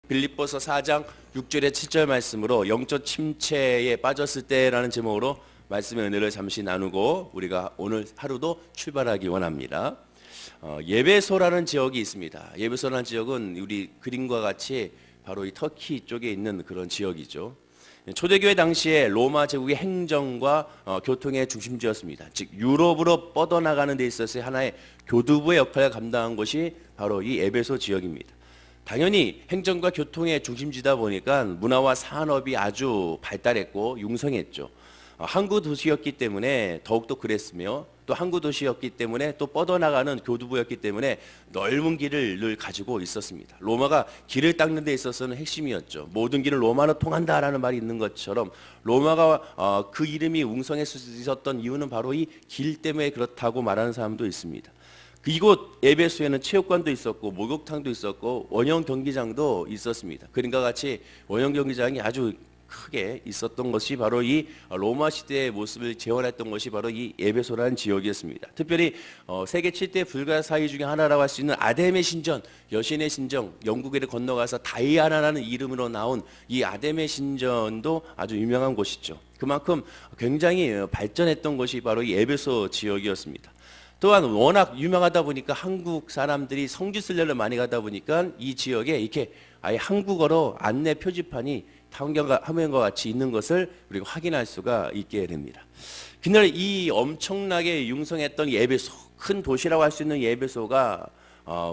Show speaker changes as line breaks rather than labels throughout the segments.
빌립보서 4장 6절에 7절 말씀으로 영적 침체에 빠졌을 때라는 제목으로 말씀의 은혜를 잠시 나누고 우리가 오늘 하루도 출발하기 원합니다. 예배소라는 지역이 있습니다. 예배소라는 지역은 우리 그림과 같이 바로 이 터키 쪽에 있는 그런 지역이죠. 초대교회 당시에 로마 제국의 행정과 교통의 중심지였습니다. 즉 유럽으로 뻗어나가는 데 있어서 하나의 교두보의 역할을 감당한 것이 바로 이 에베소 지역입니다. 당연히 행정과 교통의 중심지다 보니까 문화와 산업이 아주 발달했고 융성했죠. 항구 도시였기 때문에 더욱더 그랬으며 또 항구 도시였기 때문에 또 뻗어나가는 교두보였기 때문에 넓은 길을 늘 가지고 있었습니다. 로마가 길을 닦는 데 있어서는 핵심이었죠. 모든 길은 로마로 통한다라는 말이 있는 것처럼 로마가 그 이름이 웅성했을 수 있었던 이유는 바로 이 길 때문에 그렇다고 말하는 사람도 있습니다. 이곳 에베소에는 체육관도 있었고 목욕탕도 있었고 원형 경기장도 있었습니다. 그림과 같이 원형 경기장이 아주 크게 있었던 것이 바로 이 로마 시대의 모습을 재현했던 것이 바로 이 에베소라는 지역이었습니다. 특별히 세계 7대 불가사의 중에 하나라고 할 수 있는 아데메 신전, 여신의 신전, 영국을 건너가서 다이아나라는 이름으로 나온 이 아데메 신전도 아주 유명한 곳이죠. 그만큼 굉장히 발전했던 것이 바로 이 에베소 지역이었습니다. 또한 워낙 유명하다 보니까 한국 사람들이 성지 순례를 많이 가다 보니까 이 지역에 이렇게 아예 한국어로 안내 표지판이 화면과 같이 있는 것을 우리가 확인할 수가 있게 됩니다. 그날 이 엄청나게 융성했던 에베소, 큰 도시라고 할 수 있는 에베소가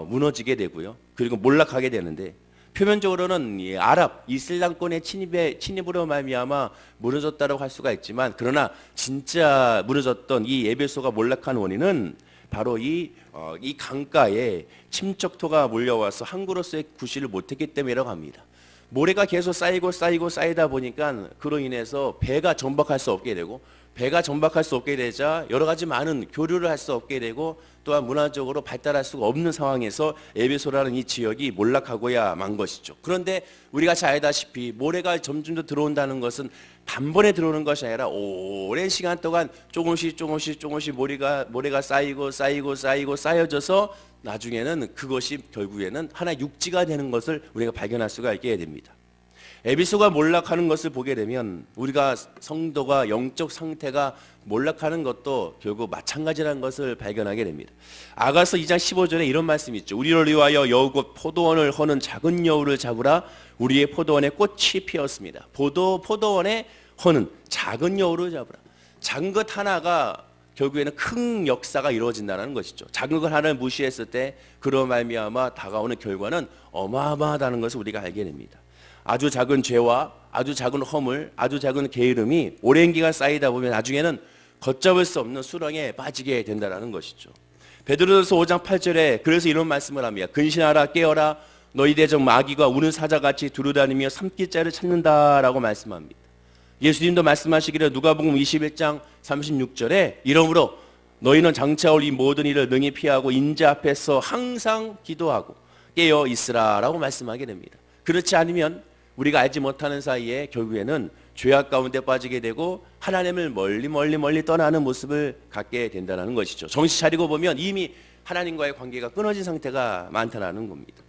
무너지게 되고요. 그리고 몰락하게 되는데 표면적으로는 아랍, 이슬람권의 침입으로 말미암아 무너졌다고 할 수가 있지만 그러나 진짜 무너졌던 이 에베소가 몰락한 원인은 바로 이 강가에 침척토가 몰려와서 항구로서의 구실을 못했기 때문이라고 합니다. 모래가 계속 쌓이다 보니까 그로 인해서 배가 정박할 수 없게 되고 배가 정박할 수 없게 되자 여러 가지 많은 교류를 할 수 없게 되고 또한 문화적으로 발달할 수가 없는 상황에서 에베소라는 이 지역이 몰락하고야 만 것이죠. 그런데 우리가 잘 알다시피 모래가 점점 더 들어온다는 것은 단번에 들어오는 것이 아니라 오랜 시간 동안 조금씩 모래가 쌓여져서 나중에는 그것이 결국에는 하나의 육지가 되는 것을 우리가 발견할 수가 있게 됩니다. 에베소가 몰락하는 것을 보게 되면 우리가 성도가 영적 상태가 몰락하는 것도 결국 마찬가지라는 것을 발견하게 됩니다. 아가서 2장 15절에 이런 말씀이 있죠. 우리를 위하여 여우곧 포도원을 허는 작은 여우를 잡으라. 우리의 포도원에 꽃이 피었습니다. 포도원에 허는 작은 여우를 잡으라. 작은 것 하나가 결국에는 큰 역사가 이루어진다는 것이죠. 작은 것 하나를 무시했을 때 그로 말미암아 다가오는 결과는 어마어마하다는 것을 우리가 알게 됩니다. 아주 작은 죄와 아주 작은 허물, 아주 작은 게으름이 오랜 기간 쌓이다 보면 나중에는 걷잡을 수 없는 수렁에 빠지게 된다는 것이죠. 베드로전서 5장 8절에 그래서 이런 말씀을 합니다. 근신하라 깨어라 너희 대적 마귀가 우는 사자같이 두루다니며 삼킬 자를 찾는다라고 말씀합니다. 예수님도 말씀하시기를 누가복음 21장 36절에 이러므로 너희는 장차올 이 모든 일을 능히 피하고 인자 앞에서 항상 기도하고 깨어 있으라라고 말씀하게 됩니다. 그렇지 않으면 우리가 알지 못하는 사이에 결국에는 죄악 가운데 빠지게 되고 하나님을 멀리 떠나는 모습을 갖게 된다는 것이죠. 정신 차리고 보면 이미 하나님과의 관계가 끊어진 상태가 많다는 겁니다.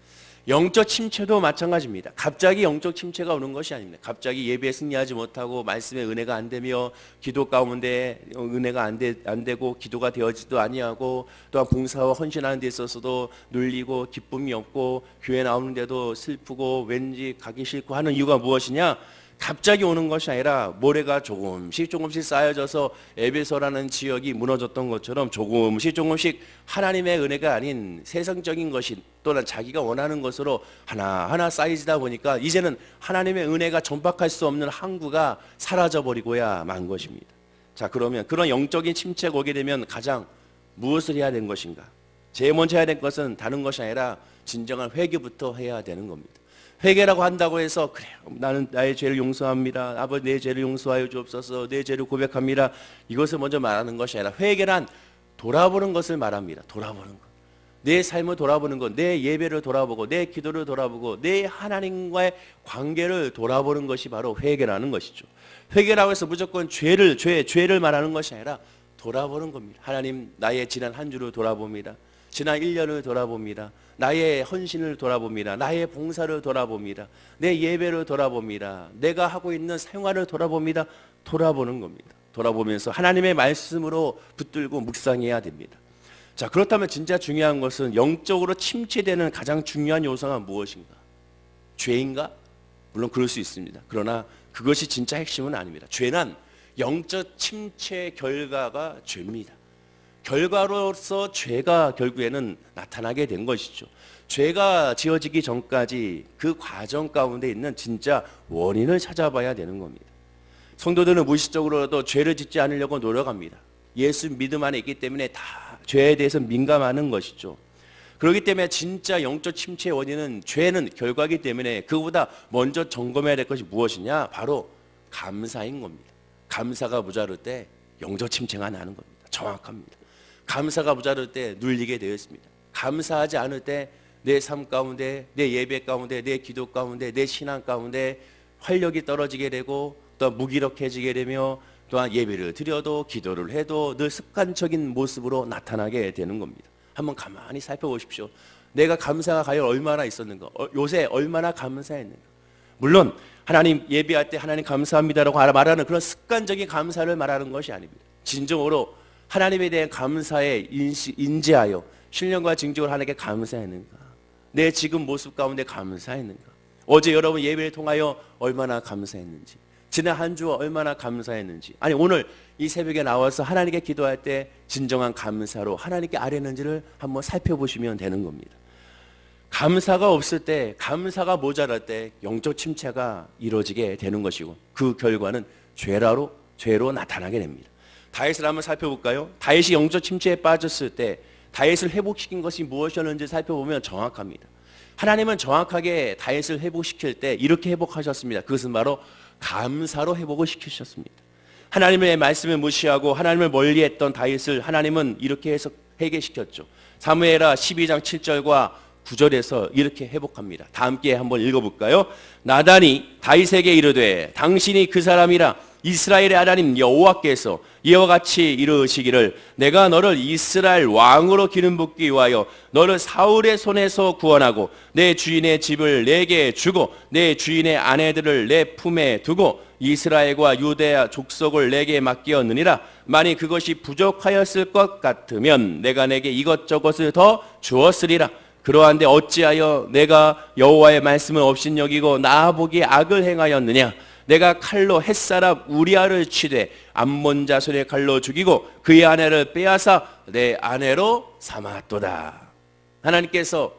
영적 침체도 마찬가지입니다. 갑자기 영적 침체가 오는 것이 아닙니다. 갑자기 예배에 승리하지 못하고 말씀의 은혜가 안 되며 기도 가운데 은혜가 안 되고 기도가 되어지도 아니하고 또한 봉사와 헌신하는 데 있어서도 눌리고 기쁨이 없고 교회 나오는데도 슬프고 왠지 가기 싫고 하는 이유가 무엇이냐? 갑자기 오는 것이 아니라 모래가 조금씩 쌓여져서 에베소라는 지역이 무너졌던 것처럼 조금씩 하나님의 은혜가 아닌 세상적인 것이 또는 자기가 원하는 것으로 하나하나 쌓이다 보니까 이제는 하나님의 은혜가 전박할 수 없는 항구가 사라져버리고야 만 것입니다. 자, 그러면 그런 영적인 침체가 오게 되면 가장 무엇을 해야 되는 것인가? 제일 먼저 해야 될 것은 다른 것이 아니라 진정한 회개부터 해야 되는 겁니다. 회개라고 한다고 해서 그래요. 나는 나의 죄를 용서합니다. 아버지 내 죄를 용서하여 주옵소서. 내 죄를 고백합니다. 이것을 먼저 말하는 것이 아니라 회개란 돌아보는 것을 말합니다. 돌아보는 것. 내 삶을 돌아보는 것. 내 예배를 돌아보고 내 기도를 돌아보고 내 하나님과의 관계를 돌아보는 것이 바로 회개라는 것이죠. 회개라고 해서 무조건 죄를 말하는 것이 아니라 돌아보는 겁니다. 하나님 나의 지난 한 주를 돌아봅니다. 지난 1년을 돌아봅니다. 나의 헌신을 돌아봅니다. 나의 봉사를 돌아봅니다. 내 예배를 돌아봅니다. 내가 하고 있는 생활을 돌아봅니다. 돌아보는 겁니다. 돌아보면서 하나님의 말씀으로 붙들고 묵상해야 됩니다. 자, 그렇다면 진짜 중요한 것은 영적으로 침체되는 가장 중요한 요소가 무엇인가? 죄인가? 물론 그럴 수 있습니다. 그러나 그것이 진짜 핵심은 아닙니다. 죄는 영적 침체 결과가 죄입니다. 결과로서 죄가 결국에는 나타나게 된 것이죠. 죄가 지어지기 전까지 그 과정 가운데 있는 진짜 원인을 찾아봐야 되는 겁니다. 성도들은 무의식적으로도 죄를 짓지 않으려고 노력합니다. 예수 믿음 안에 있기 때문에 다 죄에 대해서 민감하는 것이죠. 그렇기 때문에 진짜 영적 침체의 원인은 죄는 결과이기 때문에 그보다 먼저 점검해야 될 것이 무엇이냐? 바로 감사인 겁니다. 감사가 모자랄 때 영적 침체가 나는 겁니다. 정확합니다. 감사가 모자랄 때 눌리게 되어 있습니다. 감사하지 않을 때 내 삶 가운데, 내 예배 가운데, 내 기도 가운데, 내 신앙 가운데 활력이 떨어지게 되고 또 무기력해지게 되며 또한 예배를 드려도 기도를 해도 늘 습관적인 모습으로 나타나게 되는 겁니다. 한번 가만히 살펴보십시오. 내가 감사가 과연 얼마나 있었는가? 요새 얼마나 감사했는가? 물론 하나님 예배할 때 하나님 감사합니다라고 말하는 그런 습관적인 감사를 말하는 것이 아닙니다. 진정으로 하나님에 대한 감사에 인지하여 신령과 징적으로 하나님께 감사했는가? 내 지금 모습 가운데 감사했는가? 어제 여러분 예배를 통하여 얼마나 감사했는지, 지난 한 주 얼마나 감사했는지, 아니 오늘 이 새벽에 나와서 하나님께 기도할 때 진정한 감사로 하나님께 아뢰는지를 한번 살펴보시면 되는 겁니다. 감사가 없을 때, 감사가 모자랄 때 영적 침체가 이루어지게 되는 것이고 그 결과는 죄로 나타나게 됩니다. 다윗을 한번 살펴볼까요? 다윗이 영적 침체에 빠졌을 때 다윗을 회복시킨 것이 무엇이었는지 살펴보면 정확합니다. 하나님은 정확하게 다윗을 회복시킬 때 이렇게 회복하셨습니다. 그것은 바로 감사로 회복을 시키셨습니다. 하나님의 말씀을 무시하고 하나님을 멀리했던 다윗을 하나님은 이렇게 해서 회개시켰죠. 사무엘하 12장 7절과 9절에서 이렇게 회복합니다. 다 함께 한번 읽어볼까요? 나단이 다윗에게 이르되 당신이 그 사람이라 이스라엘의 하나님 여호와께서 이와 같이 이르시기를 내가 너를 이스라엘 왕으로 기름 붓기 위하여 너를 사울의 손에서 구원하고 내 주인의 집을 내게 주고 내 주인의 아내들을 내 품에 두고 이스라엘과 유대 족속을 내게 맡기었느니라. 만일 그것이 부족하였을 것 같으면 내가 내게 이것저것을 더 주었으리라. 그러한데 어찌하여 내가 여호와의 말씀을 업신여기고 나보기에 악을 행하였느냐? 내가 칼로 햇사람 우리아를 치되 암몬 자손의 칼로 죽이고 그의 아내를 빼앗아 내 아내로 삼았도다. 하나님께서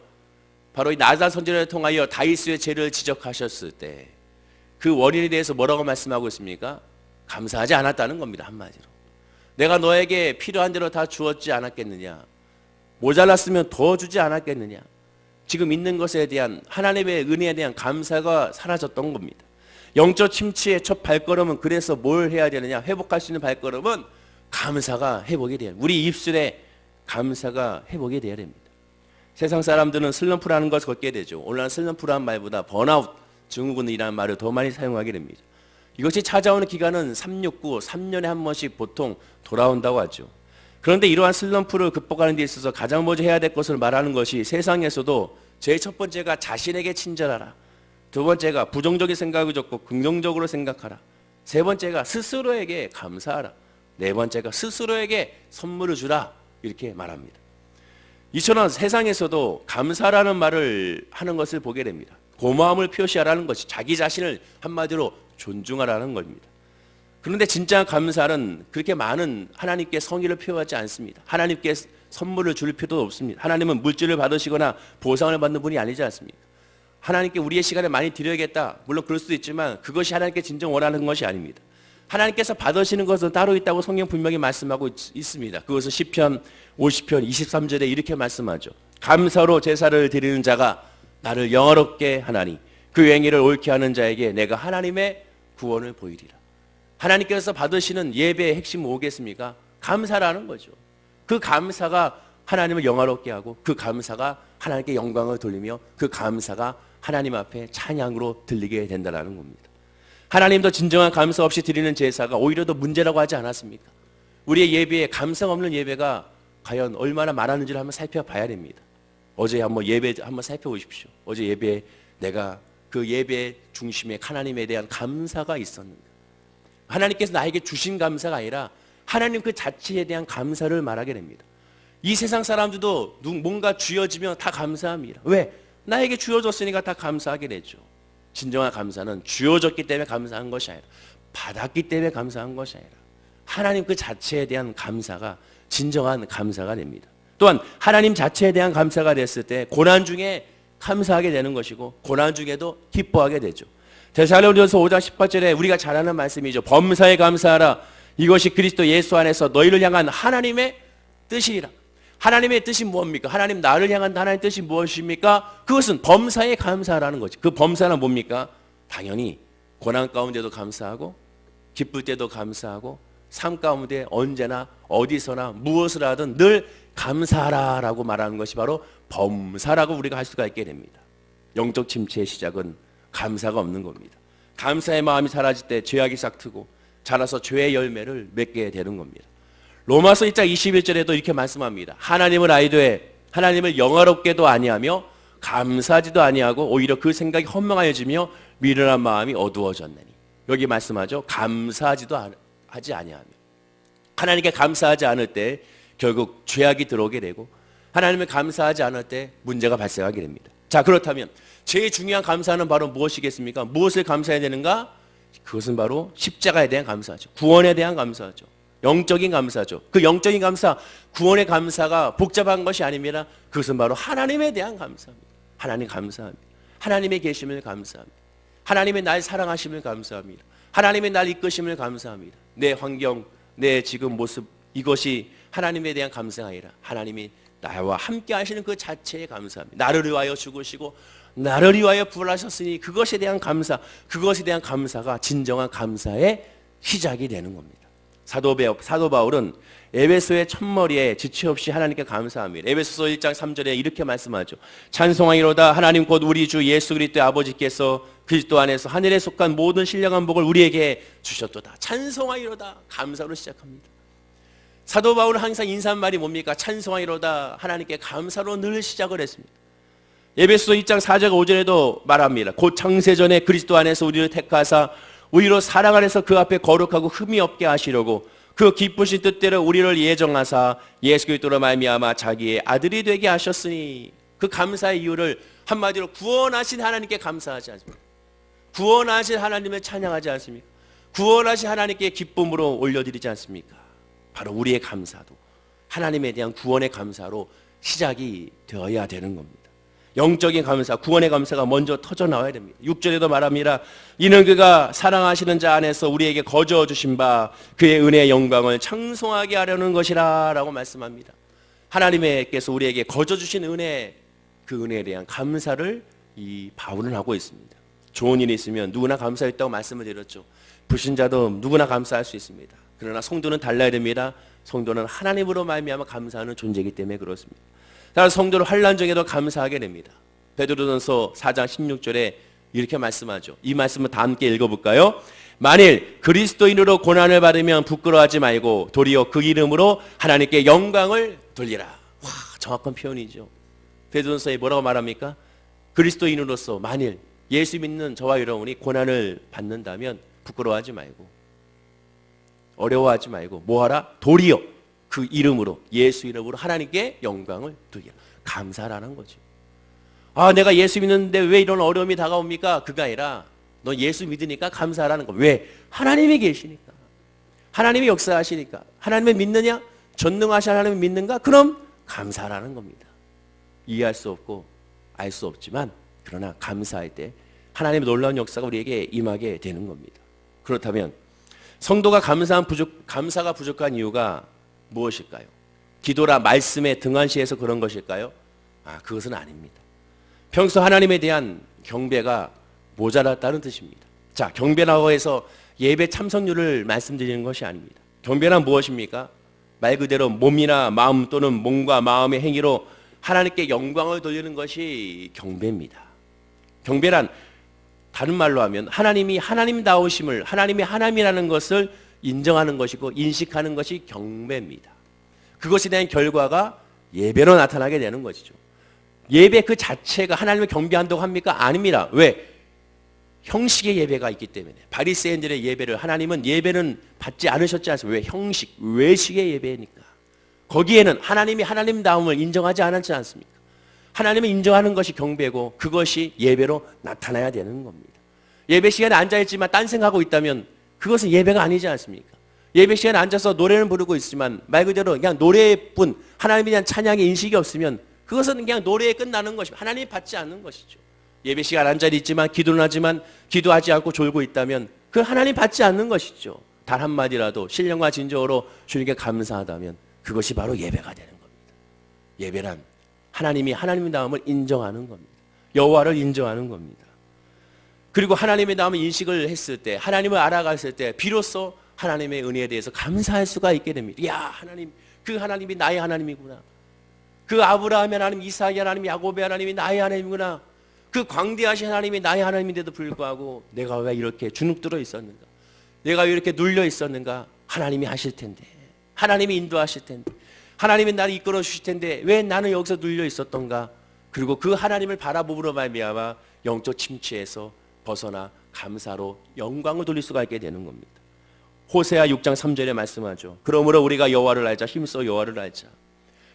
바로 이 나단 선지자를 통하여 다윗의 죄를 지적하셨을 때 그 원인에 대해서 뭐라고 말씀하고 있습니까? 감사하지 않았다는 겁니다. 한마디로. 내가 너에게 필요한 대로 다 주었지 않았겠느냐? 모자랐으면 더 주지 않았겠느냐? 지금 있는 것에 대한 하나님의 은혜에 대한 감사가 사라졌던 겁니다. 영적 침체의 첫 발걸음은 그래서 뭘 해야 되느냐? 회복할 수 있는 발걸음은 감사가 회복이 돼야 됩니다. 우리 입술에 감사가 회복이 돼야 됩니다. 세상 사람들은 슬럼프라는 것을 걷게 되죠. 오늘날 슬럼프라는 말보다 번아웃 증후군이라는 말을 더 많이 사용하게 됩니다. 이것이 찾아오는 기간은 369, 3년에 한 번씩 보통 돌아온다고 하죠. 그런데 이러한 슬럼프를 극복하는 데 있어서 가장 먼저 해야 될 것을 말하는 것이 세상에서도 제일 첫 번째가 자신에게 친절하라. 두 번째가 부정적인 생각을 접고 긍정적으로 생각하라. 세 번째가 스스로에게 감사하라. 네 번째가 스스로에게 선물을 주라. 이렇게 말합니다. 이처럼 세상에서도 감사라는 말을 하는 것을 보게 됩니다. 고마움을 표시하라는 것이 자기 자신을 한마디로 존중하라는 겁니다. 그런데 진짜 감사는 그렇게 많은 하나님께 성의를 표하지 않습니다. 하나님께 선물을 줄 필요도 없습니다. 하나님은 물질을 받으시거나 보상을 받는 분이 아니지 않습니까? 하나님께 우리의 시간을 많이 드려야겠다. 물론 그럴 수도 있지만 그것이 하나님께 진정 원하는 것이 아닙니다. 하나님께서 받으시는 것은 따로 있다고 성경 분명히 말씀하고 있습니다. 그것은 시편 50편 23절에 이렇게 말씀하죠. 감사로 제사를 드리는 자가 나를 영화롭게 하나니 그 행위를 옳게 하는 자에게 내가 하나님의 구원을 보이리라. 하나님께서 받으시는 예배의 핵심 뭐겠습니까? 감사라는 거죠. 그 감사가 하나님을 영화롭게 하고 그 감사가 하나님께 영광을 돌리며 그 감사가 하나님 앞에 찬양으로 들리게 된다는 겁니다. 하나님도 진정한 감사 없이 드리는 제사가 오히려 더 문제라고 하지 않았습니까? 우리의 예배에 감성 없는 예배가 과연 얼마나 많았는지를 한번 살펴봐야 됩니다. 어제 한번 예배 한번 살펴보십시오. 어제 예배에 내가 그 예배 중심에 하나님에 대한 감사가 있었는가. 하나님께서 나에게 주신 감사가 아니라 하나님 그 자체에 대한 감사를 말하게 됩니다. 이 세상 사람들도 뭔가 주어지면 다 감사합니다. 왜? 나에게 주어졌으니까 다 감사하게 되죠. 진정한 감사는 주어졌기 때문에 감사한 것이 아니라 받았기 때문에 감사한 것이 아니라 하나님 그 자체에 대한 감사가 진정한 감사가 됩니다. 또한 하나님 자체에 대한 감사가 됐을 때 고난 중에 감사하게 되는 것이고 고난 중에도 기뻐하게 되죠. 데살로니가서 5장 18절에 우리가 잘 아는 말씀이죠. 범사에 감사하라. 이것이 그리스도 예수 안에서 너희를 향한 하나님의 뜻이라. 하나님의 뜻이 무엇입니까? 하나님 나를 향한 하나님의 뜻이 무엇입니까? 그것은 범사에 감사하라는 거지. 그 범사는 뭡니까? 당연히 고난 가운데도 감사하고 기쁠 때도 감사하고 삶 가운데 언제나 어디서나 무엇을 하든 늘 감사하라라고 말하는 것이 바로 범사라고 우리가 할 수가 있게 됩니다. 영적 침체의 시작은 감사가 없는 겁니다. 감사의 마음이 사라질 때 죄악이 싹트고 자라서 죄의 열매를 맺게 되는 겁니다. 로마서 1장 21절에도 이렇게 말씀합니다. 하나님을 알되 하나님을 영화롭게도 아니하며 감사하지도 아니하고 오히려 그 생각이 헌망하여지며 미련한 마음이 어두워졌느니. 여기 말씀하죠. 감사하지도 하지 아니하며. 하나님께 감사하지 않을 때 결국 죄악이 들어오게 되고 하나님을 감사하지 않을 때 문제가 발생하게 됩니다. 자, 그렇다면 제일 중요한 감사는 바로 무엇이겠습니까? 무엇을 감사해야 되는가? 그것은 바로 십자가에 대한 감사죠. 구원에 대한 감사죠. 영적인 감사죠. 그 영적인 감사, 구원의 감사가 복잡한 것이 아닙니다. 그것은 바로 하나님에 대한 감사입니다. 하나님 감사합니다. 하나님의 계심을 감사합니다. 하나님의 날 사랑하심을 감사합니다. 하나님의 날 이끄심을 감사합니다. 내 환경, 내 지금 모습, 이것이 하나님에 대한 감사가 아니라 하나님이 나와 함께 하시는 그 자체에 감사합니다. 나를 위하여 죽으시고 나를 위하여 부활하셨으니 그것에 대한 감사, 그것에 대한 감사가 진정한 감사의 시작이 되는 겁니다. 사도 바울은 에베소의 첫머리에 지체 없이 하나님께 감사합니다. 에베소서 1장 3절에 이렇게 말씀하죠. 찬송하기로다 하나님 곧 우리 주 예수 그리스도의 아버지께서 그리스도 안에서 하늘에 속한 모든 신령한 복을 우리에게 주셨도다. 찬송하기로다. 감사로 시작합니다. 사도 바울은 항상 인사말이 뭡니까? 찬송하기로다. 하나님께 감사로 늘 시작을 했습니다. 에베소서 2장 4절 5절에도 말합니다. 곧 창세전에 그리스도 안에서 우리를 택하사 우리로 사랑 안에서 그 앞에 거룩하고 흠이 없게 하시려고 그 기쁘신 뜻대로 우리를 예정하사 예수 그리스도로 말미암아 자기의 아들이 되게 하셨으니. 그 감사의 이유를 한마디로 구원하신 하나님께 감사하지 않습니까? 구원하신 하나님을 찬양하지 않습니까? 구원하신 하나님께 기쁨으로 올려드리지 않습니까? 바로 우리의 감사도 하나님에 대한 구원의 감사로 시작이 되어야 되는 겁니다. 영적인 감사, 구원의 감사가 먼저 터져 나와야 됩니다. 6절에도 말합니다. 이는 그가 사랑하시는 자 안에서 우리에게 거저 주신 바 그의 은혜의 영광을 찬송하게 하려는 것이라 라고 말씀합니다. 하나님께서 우리에게 거저 주신 은혜, 그 은혜에 대한 감사를 이 바울은 하고 있습니다. 좋은 일이 있으면 누구나 감사했다고 말씀을 드렸죠. 불신자도 누구나 감사할 수 있습니다. 그러나 성도는 달라야 됩니다. 성도는 하나님으로 말미암아 감사하는 존재이기 때문에 그렇습니다. 따라서 성도는 환난 중에도 감사하게 됩니다. 베드로전서 4장 16절에 이렇게 말씀하죠. 이 말씀을 다 함께 읽어볼까요? 만일 그리스도인으로 고난을 받으면 부끄러워하지 말고 도리어 그 이름으로 하나님께 영광을 돌리라. 와, 정확한 표현이죠. 베드로전서에 뭐라고 말합니까? 그리스도인으로서 만일 예수 믿는 저와 여러분이 고난을 받는다면 부끄러워하지 말고 어려워하지 말고 뭐하라? 도리어 그 이름으로, 예수 이름으로 하나님께 영광을 돌리라. 감사라는 거죠. 아, 내가 예수 믿는데 왜 이런 어려움이 다가옵니까? 그가 아니라 너 예수 믿으니까 감사하라는 거. 왜? 하나님이 계시니까. 하나님이 역사하시니까. 하나님을 믿느냐? 전능하신 하나님을 믿는가? 그럼 감사라는 겁니다. 이해할 수 없고 알 수 없지만 그러나 감사할 때 하나님의 놀라운 역사가 우리에게 임하게 되는 겁니다. 그렇다면 성도가 감사가 부족한 이유가 무엇일까요? 기도라 말씀에 등한시해서 그런 것일까요? 그것은 아닙니다. 평소 하나님에 대한 경배가 모자랐다는 뜻입니다. 자, 경배라고 해서 예배 참석률을 말씀드리는 것이 아닙니다. 경배란 무엇입니까? 말 그대로 몸이나 마음 또는 몸과 마음의 행위로 하나님께 영광을 돌리는 것이 경배입니다. 경배란 다른 말로 하면 하나님이 하나님다우심을, 하나님이 하나님이라는 것을 인정하는 것이고 인식하는 것이 경배입니다. 그것에 대한 결과가 예배로 나타나게 되는 것이죠. 예배 그 자체가 하나님을 경배한다고 합니까? 아닙니다. 왜? 형식의 예배가 있기 때문에. 바리새인들의 예배를 하나님은 예배는 받지 않으셨지 않습니까? 왜? 형식, 외식의 예배니까. 거기에는 하나님이 하나님다움을 인정하지 않았지 않습니까? 하나님을 인정하는 것이 경배고 그것이 예배로 나타나야 되는 겁니다. 예배 시간에 앉아있지만 딴 생각하고 있다면 그것은 예배가 아니지 않습니까? 예배 시간에 앉아서 노래를 부르고 있지만 말 그대로 그냥 노래뿐 하나님에 대한 찬양의 인식이 없으면 그것은 그냥 노래에 끝나는 것입니다. 하나님이 받지 않는 것이죠. 예배 시간 앉아있지만 기도는 하지만 기도하지 않고 졸고 있다면 그 하나님 받지 않는 것이죠. 단 한마디라도 신령과 진정으로 주님께 감사하다면 그것이 바로 예배가 되는 겁니다. 예배란 하나님이 하나님의 다음을 인정하는 겁니다. 여호와를 인정하는 겁니다. 그리고 하나님의 다음을 인식을 했을 때 하나님을 알아갔을 때 비로소 하나님의 은혜에 대해서 감사할 수가 있게 됩니다. 야, 하나님, 그 하나님이 나의 하나님이구나. 그 아브라함의 하나님, 이삭의 하나님, 야곱의 하나님이 나의 하나님이구나. 그 광대하신 하나님이 나의 하나님인데도 불구하고 내가 왜 이렇게 주눅들어 있었는가? 내가 왜 이렇게 눌려 있었는가? 하나님이 하실 텐데, 하나님이 인도하실 텐데, 하나님이 나를 이끌어 주실 텐데 왜 나는 여기서 눌려 있었던가? 그리고 그 하나님을 바라봄으로 말미암아 영적 침체에서 벗어나 감사로 영광을 돌릴 수가 있게 되는 겁니다. 호세아 6장 3절에 말씀하죠. 그러므로 우리가 여호와를 알자. 힘써 여호와를 알자.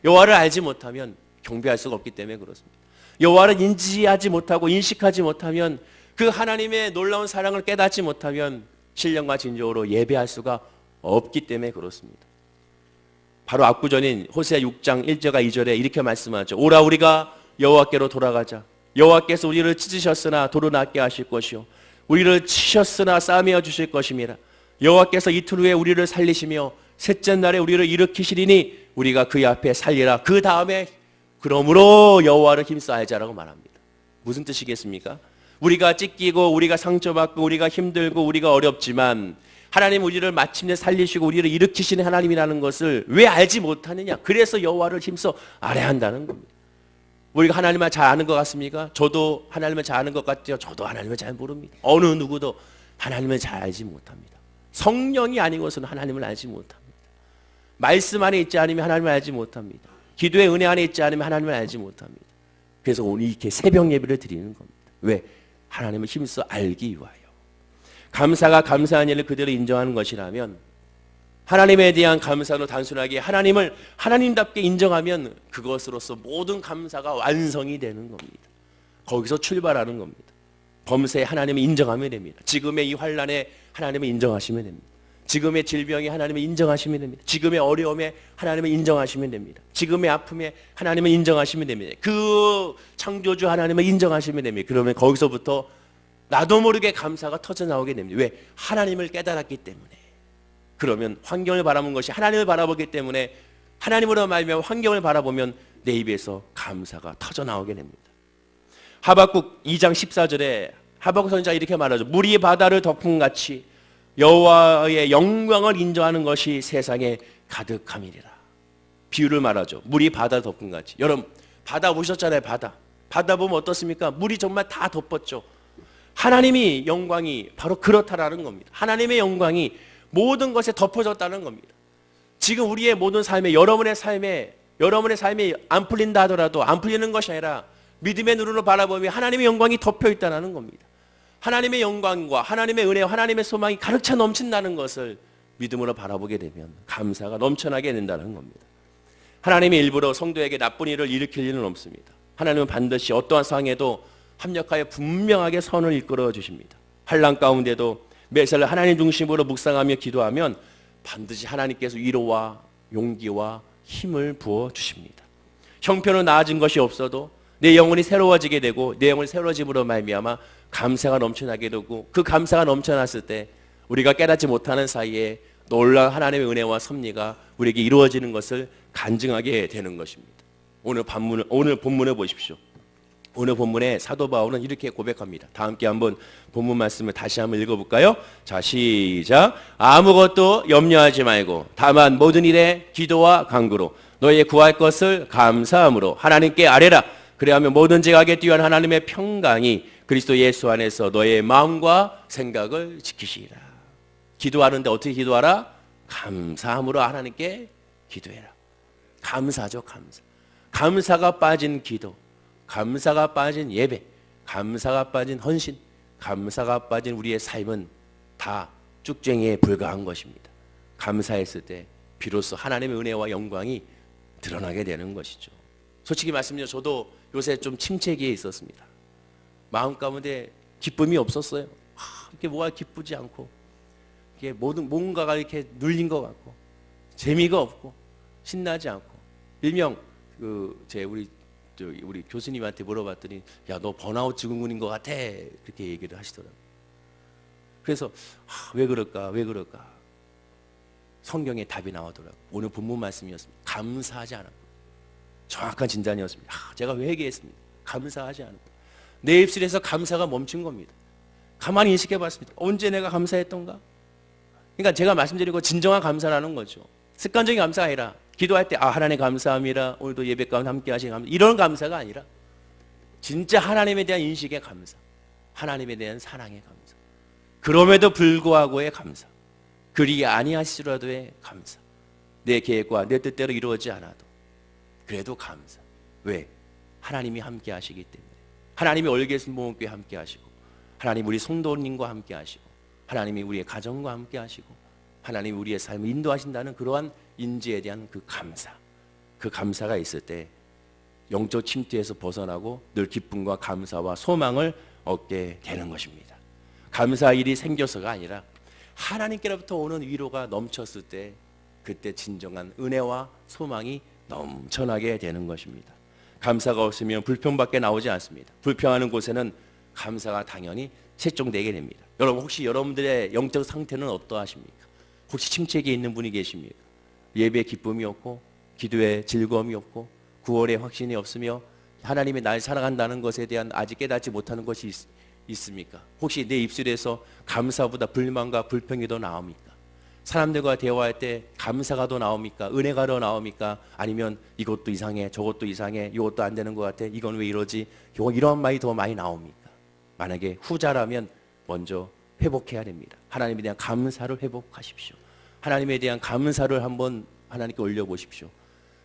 여호와를 알지 못하면 경배할 수가 없기 때문에 그렇습니다. 여호와를 인지하지 못하고 인식하지 못하면 그 하나님의 놀라운 사랑을 깨닫지 못하면 신령과 진정으로 예배할 수가 없기 때문에 그렇습니다. 바로 압구전인 호세아 6장 1절과 2절에 이렇게 말씀하죠. 오라 우리가 여호와께로 돌아가자. 여호와께서 우리를 찢으셨으나 도로 낫게 하실 것이요 우리를 치셨으나 싸매어 주실 것임이라. 여호와께서 이틀 후에 우리를 살리시며 셋째 날에 우리를 일으키시리니 우리가 그의 앞에 살리라. 그 다음에 그러므로 여호와를 힘써 알자라고 말합니다. 무슨 뜻이겠습니까? 우리가 찢기고 우리가 상처받고 우리가 힘들고 우리가 어렵지만 하나님 우리를 마침내 살리시고 우리를 일으키시는 하나님이라는 것을 왜 알지 못하느냐? 그래서 여호와를 힘써 알아야 한다는 겁니다. 우리가 하나님을 잘 아는 것 같습니까? 저도 하나님을 잘 아는 것 같죠. 저도 하나님을 잘 모릅니다. 어느 누구도 하나님을 잘 알지 못합니다. 성령이 아니고서는 하나님을 알지 못합니다. 말씀 안에 있지 않으면 하나님을 알지 못합니다. 기도의 은혜 안에 있지 않으면 하나님을 알지 못합니다. 그래서 오늘 이렇게 새벽 예배를 드리는 겁니다. 왜? 하나님을 힘써 알기 위하여. 감사가 감사한 일을 그대로 인정하는 것이라면 하나님에 대한 감사로 단순하게 하나님을 하나님답게 인정하면 그것으로서 모든 감사가 완성이 되는 겁니다. 거기서 출발하는 겁니다. 범사에 하나님을 인정하면 됩니다. 지금의 이 환난에 하나님을 인정하시면 됩니다. 지금의 질병에 하나님을 인정하시면 됩니다. 지금의 어려움에 하나님을 인정하시면 됩니다. 지금의 아픔에 하나님을 인정하시면 됩니다. 그 창조주 하나님을 인정하시면 됩니다. 그러면 거기서부터 나도 모르게 감사가 터져나오게 됩니다. 왜? 하나님을 깨달았기 때문에. 그러면 환경을 바라본 것이 하나님을 바라보기 때문에 하나님으로 말미암아 환경을 바라보면 내 입에서 감사가 터져나오게 됩니다. 하박국 2장 14절에 하박국 선지자가 이렇게 말하죠. 물이 바다를 덮음같이 여호와의 영광을 인정하는 것이 세상에 가득함이리라. 비유를 말하죠. 물이 바다를 덮음같이. 여러분 바다 보셨잖아요. 바다 보면 어떻습니까? 물이 정말 다 덮었죠. 하나님이 영광이 바로 그렇다라는 겁니다. 하나님의 영광이 모든 것에 덮어졌다는 겁니다. 지금 우리의 모든 삶에 여러분의 삶이 안 풀린다 하더라도 안 풀리는 것이 아니라 믿음의 눈으로 바라보면 하나님의 영광이 덮여 있다는 겁니다. 하나님의 영광과 하나님의 은혜와 하나님의 소망이 가득 차 넘친다는 것을 믿음으로 바라보게 되면 감사가 넘쳐나게 된다는 겁니다. 하나님이 일부러 성도에게 나쁜 일을 일으킬 일은 없습니다. 하나님은 반드시 어떠한 상황에도 합력하여 분명하게 선을 이끌어 주십니다. 환난 가운데도 매사를 하나님 중심으로 묵상하며 기도하면 반드시 하나님께서 위로와 용기와 힘을 부어 주십니다. 형편은 나아진 것이 없어도 내 영혼이 새로워지게 되고 내 영혼이 새로워짐으로 말미암아 감사가 넘쳐나게 되고 그 감사가 넘쳐났을 때 우리가 깨닫지 못하는 사이에 놀라운 하나님의 은혜와 섭리가 우리에게 이루어지는 것을 간증하게 되는 것입니다. 오늘 본문을 보십시오. 오늘 본문에 사도 바울은 이렇게 고백합니다. 다 함께 한번 본문 말씀을 다시 한번 읽어볼까요? 자, 시작. 아무것도 염려하지 말고 다만 모든 일에 기도와 간구로 너희의 구할 것을 감사함으로 하나님께 아뢰라. 그래야하면 모든 지각에 뛰어난 하나님의 평강이 그리스도 예수 안에서 너의 마음과 생각을 지키시리라. 기도하는데 어떻게 기도하라? 감사함으로 하나님께 기도해라. 감사죠, 감사. 감사가 빠진 기도, 감사가 빠진 예배, 감사가 빠진 헌신, 감사가 빠진 우리의 삶은 다 쭉쟁이에 불과한 것입니다. 감사했을 때 비로소 하나님의 은혜와 영광이 드러나게 되는 것이죠. 솔직히 말씀드려 저도 요새 좀 침체기에 있었습니다. 마음 가운데 기쁨이 없었어요. 이렇게 뭐가 기쁘지 않고, 이게 뭔가가 이렇게 눌린 것 같고, 재미가 없고, 신나지 않고, 일명 우리 교수님한테 물어봤더니 야, 너 번아웃 증후군인 것 같아, 그렇게 얘기를 하시더라고요. 그래서 왜 그럴까? 성경에 답이 나오더라고요. 오늘 본문 말씀이었습니다. 감사하지 않았고, 정확한 진단이었습니다. 제가 회개했습니다. 감사하지 않았고, 내 입술에서 감사가 멈춘 겁니다. 가만히 인식해 봤습니다. 언제 내가 감사했던가? 그러니까 제가 말씀드리고 진정한 감사라는 거죠. 습관적인 감사가 아니라 기도할 때 하나님 감사합니다. 오늘도 예배 가운데 함께 하시니 감사. 이런 감사가 아니라 진짜 하나님에 대한 인식의 감사, 하나님에 대한 사랑의 감사, 그럼에도 불구하고의 감사, 그리 아니하시더라도의 감사, 내 계획과 내 뜻대로 이루어지지 않아도 그래도 감사. 왜? 하나님이 함께 하시기 때문에. 하나님이 얼개순 모험교회 함께 하시고, 하나님 우리 성도님과 함께 하시고, 하나님이 우리의 가정과 함께 하시고, 하나님이 우리의 삶을 인도하신다는 그러한 인지에 대한 그 감사, 그 감사가 있을 때 영적 침투에서 벗어나고 늘 기쁨과 감사와 소망을 얻게 되는 것입니다. 감사 일이 생겨서가 아니라 하나님께로부터 오는 위로가 넘쳤을 때, 그때 진정한 은혜와 소망이 넘쳐나게 되는 것입니다. 감사가 없으면 불평밖에 나오지 않습니다. 불평하는 곳에는 감사가 당연히 채종되게 됩니다. 여러분, 혹시 여러분들의 영적 상태는 어떠하십니까? 혹시 침체기에 있는 분이 계십니까? 예배에 기쁨이 없고, 기도에 즐거움이 없고, 구원의 확신이 없으며 하나님이 날 사랑한다는 것에 대한 아직 깨닫지 못하는 것이 있습니까? 혹시 내 입술에서 감사보다 불만과 불평이 더 나옵니까? 사람들과 대화할 때 감사가 더 나옵니까? 은혜가 더 나옵니까? 아니면 이것도 이상해, 저것도 이상해, 이것도 안 되는 것 같아, 이건 왜 이러지? 이런 말이 더 많이 나옵니까? 만약에 후자라면 먼저 회복해야 됩니다. 하나님에 대한 감사를 회복하십시오. 하나님에 대한 감사를 한번 하나님께 올려보십시오.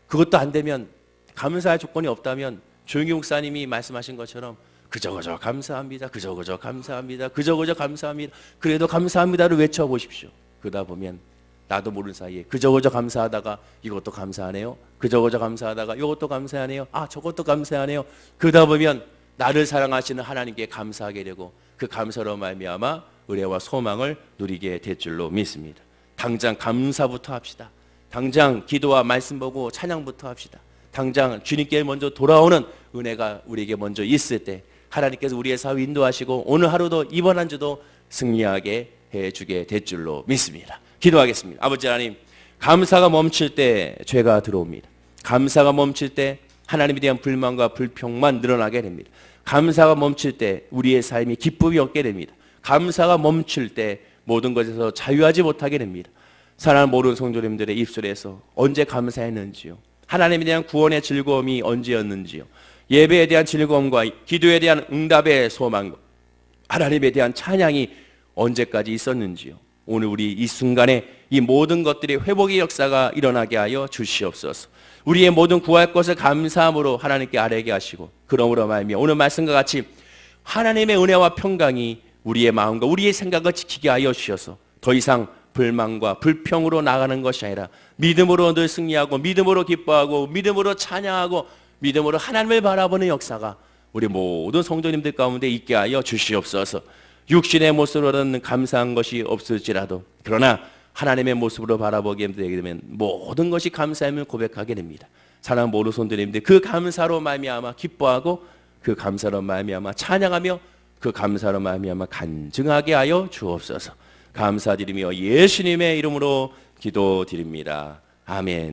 그것도 안 되면, 감사할 조건이 없다면 조용기 목사님이 말씀하신 것처럼 그저그저 감사합니다, 그저그저 감사합니다, 그저그저 감사합니다, 그래도 감사합니다를 외쳐보십시오. 그러다 보면 나도 모르는 사이에 그저그저 감사하다가 이것도 감사하네요, 그저그저 감사하다가 이것도 감사하네요, 저것도 감사하네요. 그러다 보면 나를 사랑하시는 하나님께 감사하게 되고, 그 감사로 말미암아 은혜와 소망을 누리게 될 줄로 믿습니다. 당장 감사부터 합시다. 당장 기도와 말씀 보고 찬양부터 합시다. 당장 주님께 먼저 돌아오는 은혜가 우리에게 먼저 있을 때 하나님께서 우리의 사회 인도하시고, 오늘 하루도 이번 한 주도 승리하게 해주게 될 줄로 믿습니다. 기도하겠습니다. 아버지 하나님, 감사가 멈출 때 죄가 들어옵니다. 감사가 멈출 때 하나님에 대한 불만과 불평만 늘어나게 됩니다. 감사가 멈출 때 우리의 삶이 기쁨이 없게 됩니다. 감사가 멈출 때 모든 것에서 자유하지 못하게 됩니다. 사랑하는 모든 성도님들의 입술에서 언제 감사했는지요? 하나님에 대한 구원의 즐거움이 언제였는지요? 예배에 대한 즐거움과 기도에 대한 응답의 소망, 하나님에 대한 찬양이 언제까지 있었는지요? 오늘 우리 이 순간에 이 모든 것들이 회복의 역사가 일어나게 하여 주시옵소서. 우리의 모든 구할 것을 감사함으로 하나님께 아뢰게 하시고, 그러므로 말미암아 오늘 말씀과 같이 하나님의 은혜와 평강이 우리의 마음과 우리의 생각을 지키게 하여 주셔서 더 이상 불만과 불평으로 나가는 것이 아니라 믿음으로 늘 승리하고, 믿음으로 기뻐하고, 믿음으로 찬양하고, 믿음으로 하나님을 바라보는 역사가 우리 모든 성도님들 가운데 있게 하여 주시옵소서. 육신의 모습으로는 감사한 것이 없을지라도, 그러나 하나님의 모습으로 바라보게 되면 모든 것이 감사함을 고백하게 됩니다. 사랑하는 모든 성도님들, 그 감사로 말미암아 기뻐하고, 그 감사로 말미암아 찬양하며, 그 감사로 말미암아 간증하게 하여 주옵소서. 감사드리며 예수님의 이름으로 기도드립니다. 아멘.